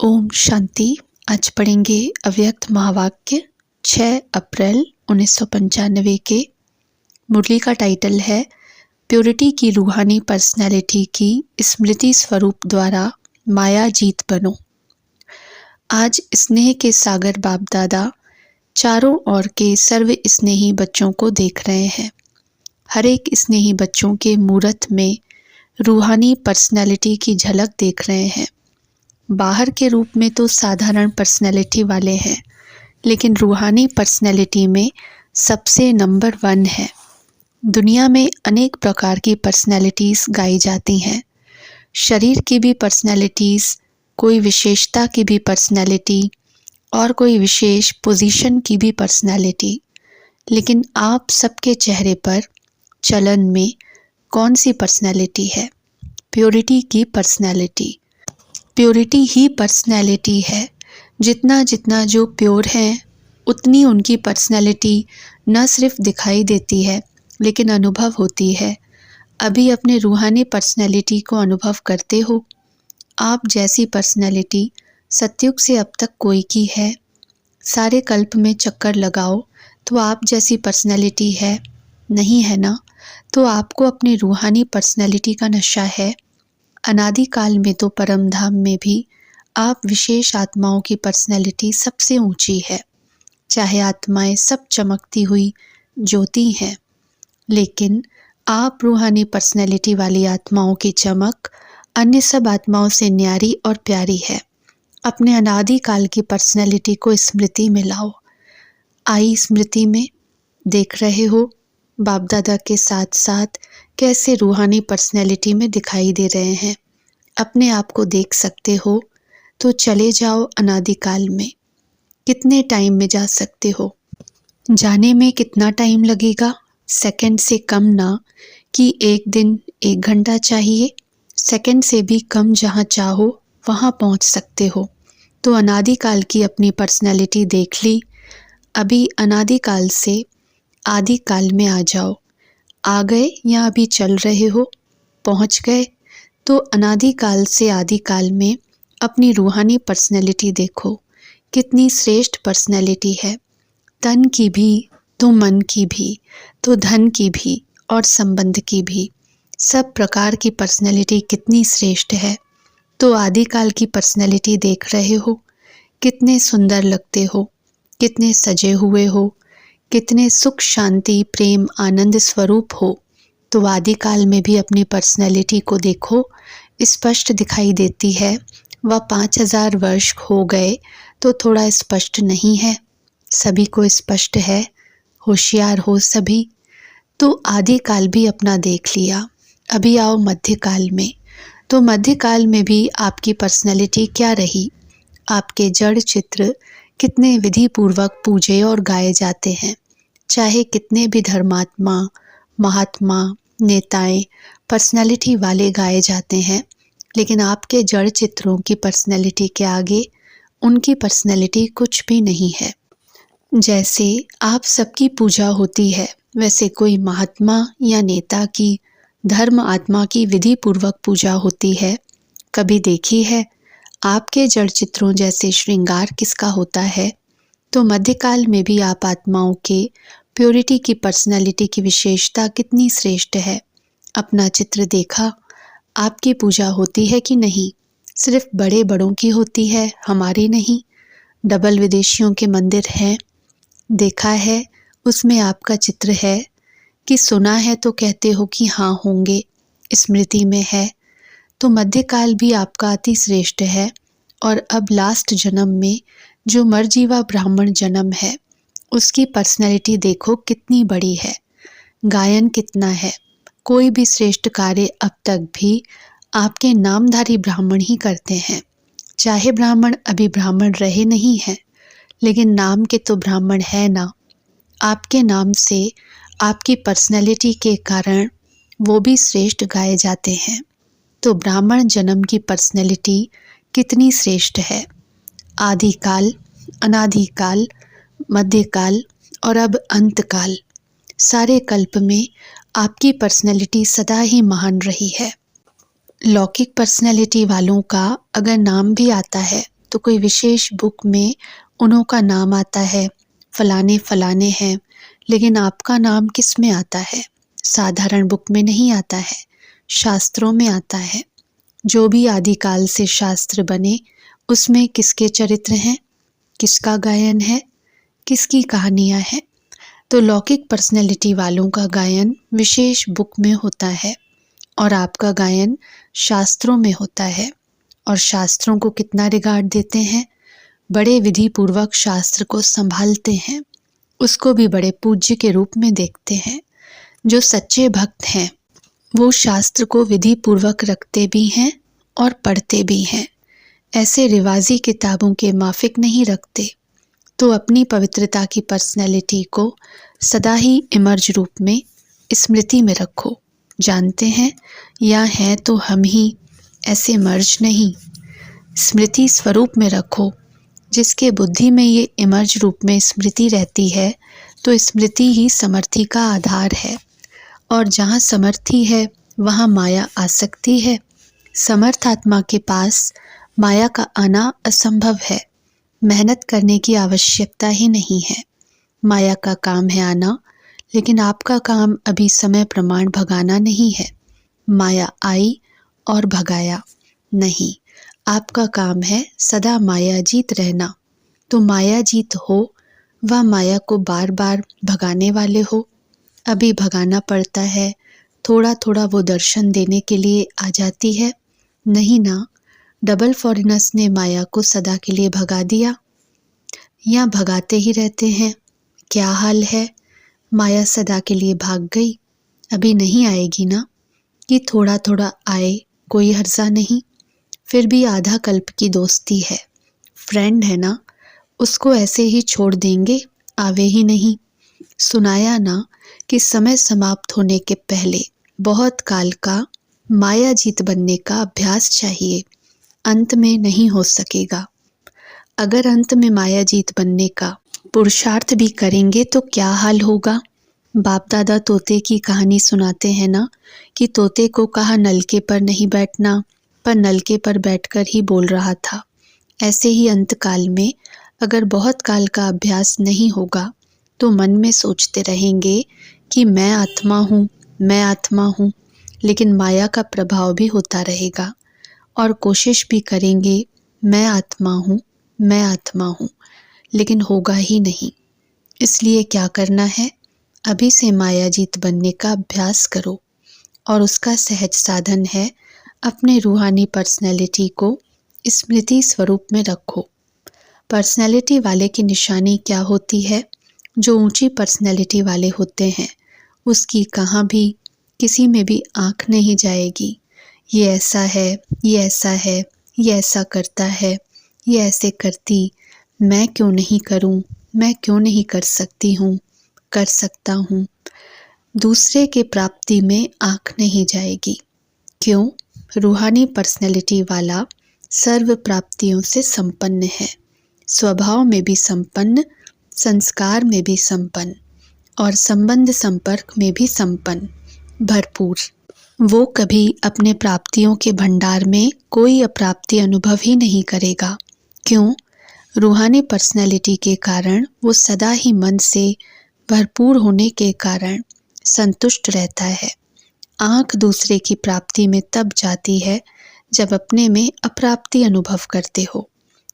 ओम शांति। आज पढ़ेंगे अव्यक्त महावाक्य 6 अप्रैल 1995 के। मुरली का टाइटल है प्योरिटी की रूहानी पर्सनैलिटी की स्मृति स्वरूप द्वारा माया जीत बनो। आज स्नेह के सागर बाप दादा चारों ओर के सर्व स्नेही बच्चों को देख रहे हैं। हर एक स्नेही बच्चों के मूरत में रूहानी पर्सनैलिटी की झलक देख रहे हैं। बाहर के रूप में तो साधारण पर्सनैलिटी वाले हैं, लेकिन रूहानी पर्सनैलिटी में सबसे नंबर 1 है। दुनिया में अनेक प्रकार की पर्सनैलिटीज़ गाई जाती हैं। शरीर की भी पर्सनैलिटीज़, कोई विशेषता की भी पर्सनैलिटी और कोई विशेष पोजीशन की भी पर्सनैलिटी। लेकिन आप सबके चेहरे पर चलन में कौन सी पर्सनैलिटी है? प्योरिटी की पर्सनैलिटी। प्योरिटी ही पर्सनैलिटी है। जितना जितना जो प्योर हैं उतनी उनकी पर्सनैलिटी न सिर्फ दिखाई देती है लेकिन अनुभव होती है। अभी अपने रूहानी पर्सनैलिटी को अनुभव करते हो। आप जैसी पर्सनैलिटी सतयुग से अब तक कोई की है? सारे कल्प में चक्कर लगाओ तो आप जैसी पर्सनैलिटी है? नहीं है ना? तो आपको अपनी रूहानी पर्सनैलिटी का नशा है। अनादिकाल में तो परम धाम में भी आप विशेष आत्माओं की पर्सनैलिटी सबसे ऊंची है। चाहे आत्माएं सब चमकती हुई ज्योति हैं, लेकिन आप रूहानी पर्सनैलिटी वाली आत्माओं की चमक अन्य सब आत्माओं से न्यारी और प्यारी है। अपने अनादिकाल की पर्सनैलिटी को स्मृति में लाओ। आई स्मृति में देख रहे हो बाप दादा के साथ साथ कैसे रूहानी पर्सनैलिटी में दिखाई दे रहे हैं। अपने आप को देख सकते हो तो चले जाओ अनादिकाल में। कितने टाइम में जा सकते हो? जाने में कितना टाइम लगेगा? सेकंड से कम ना कि 1 दिन 1 घंटा चाहिए। सेकंड से भी कम, जहाँ चाहो वहाँ पहुँच सकते हो। तो अनादिकाल की अपनी पर्सनैलिटी देख ली। अभी अनादिकाल से आदिकाल में आ जाओ। आ गए या अभी चल रहे हो? पहुँच गए? तो अनादिकाल से आदिकाल में अपनी रूहानी पर्सनैलिटी देखो, कितनी श्रेष्ठ पर्सनैलिटी है। तन की भी तो मन की भी तो धन की भी और संबंध की भी, सब प्रकार की पर्सनैलिटी कितनी श्रेष्ठ है। तो आदिकाल की पर्सनैलिटी देख रहे हो, कितने सुंदर लगते हो, कितने सजे हुए हो, कितने सुख शांति प्रेम आनंद स्वरूप हो। तो आदिकाल में भी अपनी पर्सनैलिटी को देखो, स्पष्ट दिखाई देती है। वह 5000 वर्ष हो गए तो थोड़ा स्पष्ट नहीं है? सभी को स्पष्ट है। होशियार हो सभी। तो आदिकाल भी अपना देख लिया। अभी आओ मध्यकाल में। तो मध्यकाल में भी आपकी पर्सनैलिटी क्या रही? आपके जड़ चित्र कितने विधि पूर्वक पूजे और गाए जाते हैं। चाहे कितने भी धर्मात्मा महात्मा नेताएं पर्सनैलिटी वाले गाए जाते हैं, लेकिन आपके जड़ चित्रों की पर्सनैलिटी के आगे उनकी पर्सनैलिटी कुछ भी नहीं है। जैसे आप सबकी पूजा होती है, वैसे कोई महात्मा या नेता की धर्म आत्मा की विधि पूर्वक पूजा होती है? कभी देखी है? आपके जड़ चित्रों जैसे श्रृंगार किसका होता है? तो मध्यकाल में भी आप आत्माओं के प्योरिटी की पर्सनैलिटी की विशेषता कितनी श्रेष्ठ है। अपना चित्र देखा? आपकी पूजा होती है कि नहीं? सिर्फ बड़े बड़ों की होती है, हमारी नहीं। डबल विदेशियों के मंदिर हैं, देखा है? उसमें आपका चित्र है कि सुना है तो कहते हो कि हाँ होंगे, स्मृति में है। तो मध्यकाल भी आपका अति श्रेष्ठ है। और अब लास्ट जन्म में जो मरजीवा ब्राह्मण जन्म है, उसकी पर्सनैलिटी देखो कितनी बड़ी है। गायन कितना है। कोई भी श्रेष्ठ कार्य अब तक भी आपके नामधारी ब्राह्मण ही करते हैं। चाहे ब्राह्मण अभी ब्राह्मण रहे नहीं हैं, लेकिन नाम के तो ब्राह्मण है ना। आपके नाम से आपकी पर्सनैलिटी के कारण वो भी श्रेष्ठ गाए जाते हैं। तो ब्राह्मण जन्म की पर्सनैलिटी कितनी श्रेष्ठ है। आदिकाल, अनादिकाल, मध्यकाल और अब अंतकाल, सारे कल्प में आपकी पर्सनैलिटी सदा ही महान रही है। लौकिक पर्सनैलिटी वालों का अगर नाम भी आता है तो कोई विशेष बुक में उन्हों का नाम आता है, फलाने फलाने हैं, लेकिन आपका नाम किस में आता है? साधारण बुक में नहीं आता है, शास्त्रों में आता है। जो भी आदिकाल से शास्त्र बने उसमें किसके चरित्र हैं, किसका गायन है, किसकी कहानियाँ हैं। तो लौकिक पर्सनैलिटी वालों का गायन विशेष बुक में होता है और आपका गायन शास्त्रों में होता है। और शास्त्रों को कितना रिगार्ड देते हैं, बड़े विधि पूर्वक शास्त्र को संभालते हैं, उसको भी बड़े पूज्य के रूप में देखते हैं। जो सच्चे भक्त हैं वो शास्त्र को विधि पूर्वक रखते भी हैं और पढ़ते भी हैं, ऐसे रिवाजी किताबों के माफिक नहीं रखते। तो अपनी पवित्रता की पर्सनैलिटी को सदा ही इमर्ज रूप में स्मृति में रखो। जानते हैं या हैं तो हम ही, ऐसे मर्ज नहीं, स्मृति स्वरूप में रखो। जिसके बुद्धि में ये इमर्ज रूप में स्मृति रहती है तो स्मृति ही समर्थि का आधार है। और जहाँ समर्थि है वहाँ माया आ सकती है। समर्थ आत्मा के पास माया का आना असंभव है। मेहनत करने की आवश्यकता ही नहीं है। माया का काम है आना, लेकिन आपका काम अभी समय प्रमाण भगाना नहीं है। माया आई और भगाया नहीं, आपका काम है सदा माया जीत रहना। तो माया जीत हो व माया को बार बार भगाने वाले हो। अभी भगाना पड़ता है, थोड़ा थोड़ा वो दर्शन देने के लिए आ जाती है। नहीं ना, डबल फॉरेनर्स ने माया को सदा के लिए भगा दिया या भगाते ही रहते हैं। क्या हाल है, माया सदा के लिए भाग गई, अभी नहीं आएगी ना। कि थोड़ा थोड़ा आए, कोई हर्जा नहीं। फिर भी आधा कल्प की दोस्ती है, फ्रेंड है ना, उसको ऐसे ही छोड़ देंगे, आवे ही नहीं। सुनाया ना कि समय समाप्त होने के पहले बहुत काल का माया जीत बनने का अभ्यास चाहिए, अंत में नहीं हो सकेगा। अगर अंत में माया जीत बनने का पुरुषार्थ भी करेंगे तो क्या हाल होगा। बाप दादा तोते की कहानी सुनाते हैं ना कि तोते को कहा नलके पर नहीं बैठना, पर नलके पर बैठकर ही बोल रहा था। ऐसे ही अंत काल में अगर बहुत काल का अभ्यास नहीं होगा तो मन में सोचते रहेंगे कि मैं आत्मा हूँ, मैं आत्मा हूँ, लेकिन माया का प्रभाव भी होता रहेगा। और कोशिश भी करेंगे मैं आत्मा हूँ, मैं आत्मा हूँ, लेकिन होगा ही नहीं। इसलिए क्या करना है, अभी से माया जीत बनने का अभ्यास करो। और उसका सहज साधन है अपने रूहानी पर्सनैलिटी को स्मृति स्वरूप में रखो। पर्सनैलिटी वाले की निशानी क्या होती है? जो ऊंची पर्सनैलिटी वाले होते हैं उसकी कहाँ भी किसी में भी आँख नहीं जाएगी। ये ऐसा है, ये ऐसा है, ये ऐसा करता है, ये ऐसे करती, मैं क्यों नहीं करूं, मैं क्यों नहीं कर सकती हूँ, कर सकता हूँ। दूसरे के प्राप्ति में आँख नहीं जाएगी। क्यों? रूहानी पर्सनैलिटी वाला सर्व प्राप्तियों से संपन्न है, स्वभाव में भी संपन्न, संस्कार में भी संपन्न और संबंध संपर्क में भी संपन्न, भरपूर। वो कभी अपने प्राप्तियों के भंडार में कोई अप्राप्ति अनुभव ही नहीं करेगा। क्यों? रूहानी पर्सनैलिटी के कारण वो सदा ही मन से भरपूर होने के कारण संतुष्ट रहता है। आँख दूसरे की प्राप्ति में तब जाती है जब अपने में अप्राप्ति अनुभव करते हो।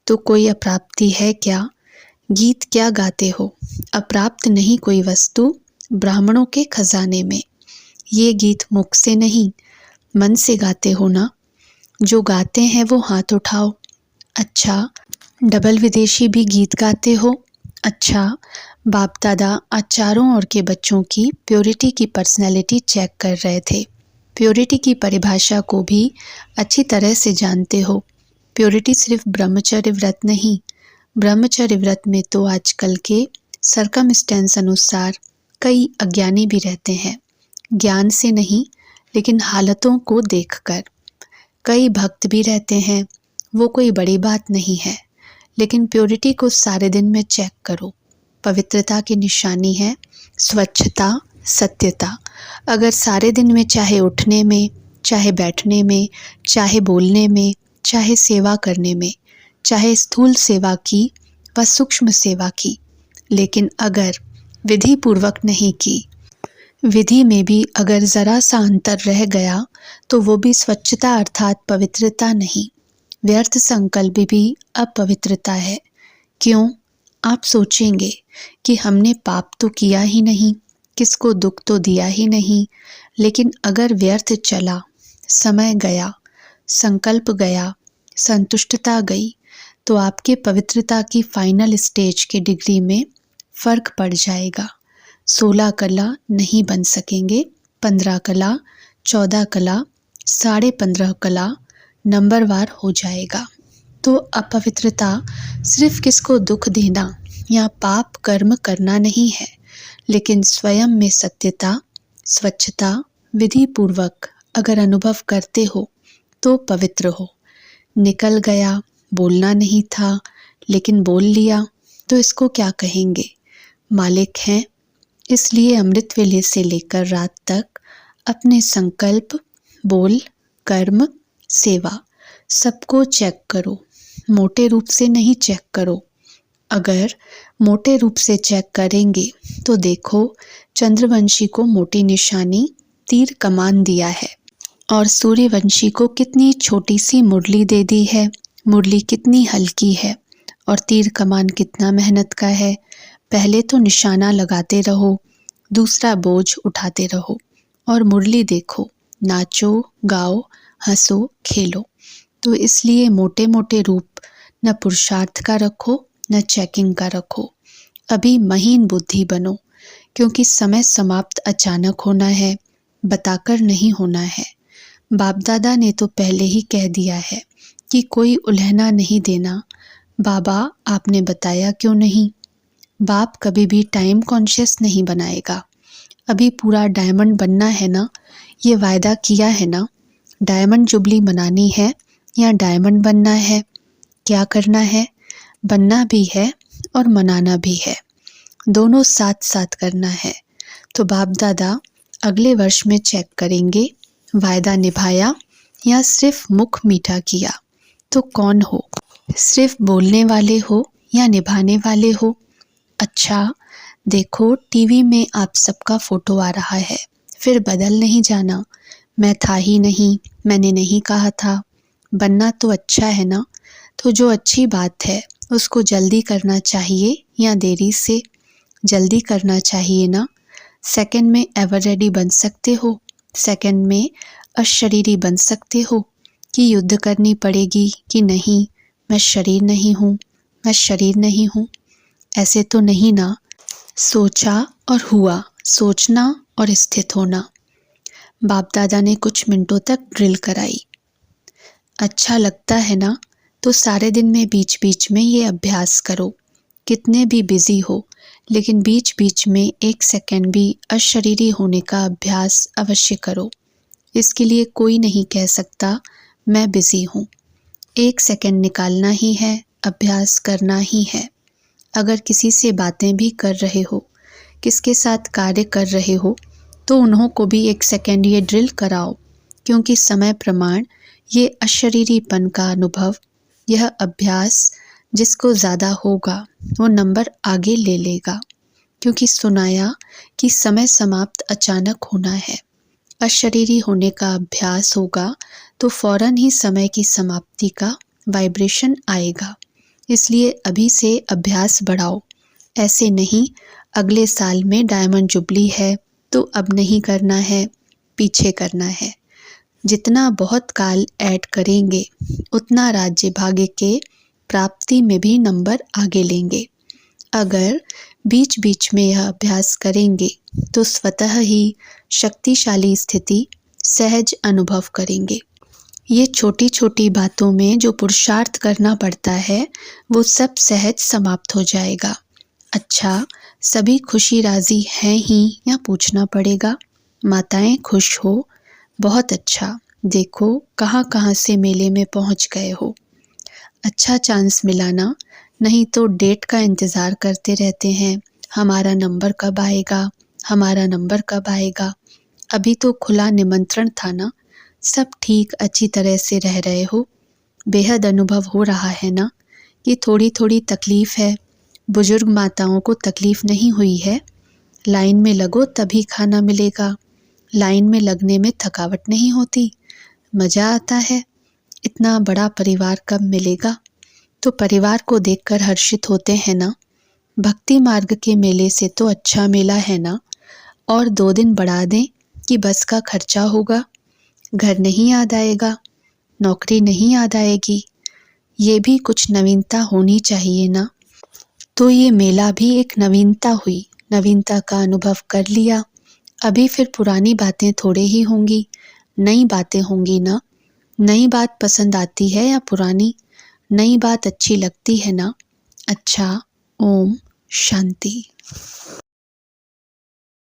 तो कोई अप्राप्ति है क्या? गीत क्या गाते हो? अप्राप्त नहीं कोई वस्तु ब्राह्मणों के खजाने में। ये गीत मुख से नहीं मन से गाते हो ना। जो गाते हैं वो हाथ उठाओ। अच्छा, डबल विदेशी भी गीत गाते हो? अच्छा, बाप दादा आज चारों ओर के बच्चों की प्योरिटी की पर्सनैलिटी चेक कर रहे थे। प्योरिटी की परिभाषा को भी अच्छी तरह से जानते हो। प्योरिटी सिर्फ ब्रह्मचर्य व्रत नहीं, ब्रह्मचर्य व्रत में तो आजकल के सरकमस्टेंस अनुसार कई अज्ञानी भी रहते हैं। ज्ञान से नहीं लेकिन हालतों को देखकर। कई भक्त भी रहते हैं, वो कोई बड़ी बात नहीं है, लेकिन प्योरिटी को सारे दिन में चेक करो। पवित्रता की निशानी है स्वच्छता, सत्यता। अगर सारे दिन में चाहे उठने में, चाहे बैठने में, चाहे बोलने में, चाहे सेवा करने में, चाहे स्थूल सेवा की व सूक्ष्म सेवा की, लेकिन अगर विधि पूर्वक नहीं की, विधि में भी अगर ज़रा सा अंतर रह गया तो वो भी स्वच्छता अर्थात पवित्रता नहीं, व्यर्थ संकल्प भी अपवित्रता है। क्यों? आप सोचेंगे कि हमने पाप तो किया ही नहीं, किसको दुख तो दिया ही नहीं, लेकिन अगर व्यर्थ चला, समय गया, संकल्प गया, संतुष्टता गई, तो आपके पवित्रता की फाइनल स्टेज के डिग्री में फर्क पड़ जाएगा। 16 कला नहीं बन सकेंगे, 15 कला, 14 कला, 15.5 कला नंबरवार हो जाएगा। तो अपवित्रता सिर्फ किसको दुख देना या पाप कर्म करना नहीं है, लेकिन स्वयं में सत्यता, स्वच्छता विधि पूर्वक अगर अनुभव करते हो तो पवित्र हो। निकल गया, बोलना नहीं था लेकिन बोल लिया, तो इसको क्या कहेंगे? मालिक हैं, इसलिए अमृत वेले से लेकर रात तक अपने संकल्प, बोल, कर्म, सेवा सबको चेक करो। मोटे रूप से नहीं चेक करो। अगर मोटे रूप से चेक करेंगे तो देखो, चंद्रवंशी को मोटी निशानी तीर कमान दिया है और सूर्यवंशी को कितनी छोटी सी मुरली दे दी है। मुरली कितनी हल्की है और तीर कमान कितना मेहनत का है। पहले तो निशाना लगाते रहो, दूसरा बोझ उठाते रहो और मुरली देखो, नाचो, गाओ, हंसो, खेलो। तो इसलिए मोटे मोटे रूप न पुरुषार्थ का रखो, न चेकिंग का रखो। अभी महीन बुद्धि बनो, क्योंकि समय समाप्त अचानक होना है, बताकर नहीं होना है। बाप दादा ने तो पहले ही कह दिया है कि कोई उल्हना नहीं देना। बाबा आपने बताया क्यों नहीं? बाप कभी भी टाइम कॉन्शियस नहीं बनाएगा। अभी पूरा डायमंड बनना है ना, ये वायदा किया है ना। डायमंड जुबली मनानी है या डायमंड बनना है? क्या करना है? बनना भी है और मनाना भी है, दोनों साथ साथ करना है। तो बाप दादा अगले वर्ष में चेक करेंगे, वायदा निभाया या सिर्फ मुख मीठा किया। तो कौन हो, सिर्फ बोलने वाले हो या निभाने वाले हो? अच्छा देखो, टीवी में आप सबका फोटो आ रहा है, फिर बदल नहीं जाना, मैं था ही नहीं, मैंने नहीं कहा था। बनना तो अच्छा है ना, तो जो अच्छी बात है उसको जल्दी करना चाहिए या देरी से? जल्दी करना चाहिए ना। सेकंड में एवर रेडी बन सकते हो, सेकंड में अशरीरी बन सकते हो कि युद्ध करनी पड़ेगी कि नहीं, मैं शरीर नहीं हूँ, मैं शरीर नहीं हूँ। ऐसे तो नहीं ना। सोचा और हुआ, सोचना और स्थित होना। बाप दादा ने कुछ मिनटों तक ड्रिल कराई। अच्छा लगता है ना, तो सारे दिन में बीच बीच में ये अभ्यास करो। कितने भी बिजी हो, लेकिन बीच बीच में 1 सेकंड भी अशरीरी होने का अभ्यास अवश्य करो। इसके लिए कोई नहीं कह सकता मैं बिजी हूँ। 1 सेकंड निकालना ही है, अभ्यास करना ही है। अगर किसी से बातें भी कर रहे हो, किसके साथ कार्य कर रहे हो, तो उन्हों को भी 1 सेकंड ये ड्रिल कराओ, क्योंकि समय प्रमाण ये अशरीरीपन का अनुभव, यह अभ्यास जिसको ज़्यादा होगा वो नंबर आगे ले लेगा। क्योंकि सुनाया कि समय समाप्त अचानक होना है, अशरीरी होने का अभ्यास होगा तो फौरन ही समय की समाप्ति का वाइब्रेशन आएगा। इसलिए अभी से अभ्यास बढ़ाओ। ऐसे नहीं अगले साल में डायमंड जुबली है तो अब नहीं करना है, पीछे करना है। जितना बहुत काल ऐड करेंगे उतना राज्य भाग्य के प्राप्ति में भी नंबर आगे लेंगे। अगर बीच बीच में यह अभ्यास करेंगे तो स्वतः ही शक्तिशाली स्थिति सहज अनुभव करेंगे। ये छोटी छोटी बातों में जो पुरुषार्थ करना पड़ता है वो सब सहज समाप्त हो जाएगा। अच्छा, सभी खुशी राजी हैं ही या पूछना पड़ेगा? माताएं खुश हो, बहुत अच्छा। देखो कहाँ कहाँ से मेले में पहुँच गए हो। अच्छा चांस मिला ना, नहीं तो डेट का इंतज़ार करते रहते हैं, हमारा नंबर कब आएगा, हमारा नंबर कब आएगा। अभी तो खुला निमंत्रण था ना, सब ठीक अच्छी तरह से रह रहे हो, बेहद अनुभव हो रहा है ना। ये थोड़ी थोड़ी तकलीफ़ है, बुजुर्ग माताओं को तकलीफ़ नहीं हुई है। लाइन में लगो तभी खाना मिलेगा, लाइन में लगने में थकावट नहीं होती, मज़ा आता है। इतना बड़ा परिवार कब मिलेगा? तो परिवार को देखकर हर्षित होते हैं ना। भक्ति मार्ग के मेले से तो अच्छा मेला है ना। और 2 दिन बढ़ा दें कि बस का खर्चा होगा, घर नहीं याद आएगा, नौकरी नहीं याद आएगी, ये भी कुछ नवीनता होनी चाहिए ना। तो ये मेला भी एक नवीनता हुई, नवीनता का अनुभव कर लिया। अभी फिर पुरानी बातें थोड़े ही होंगी, नई बातें होंगी ना। नई बात पसंद आती है या पुरानी? नई बात अच्छी लगती है ना। अच्छा, ओम शांति।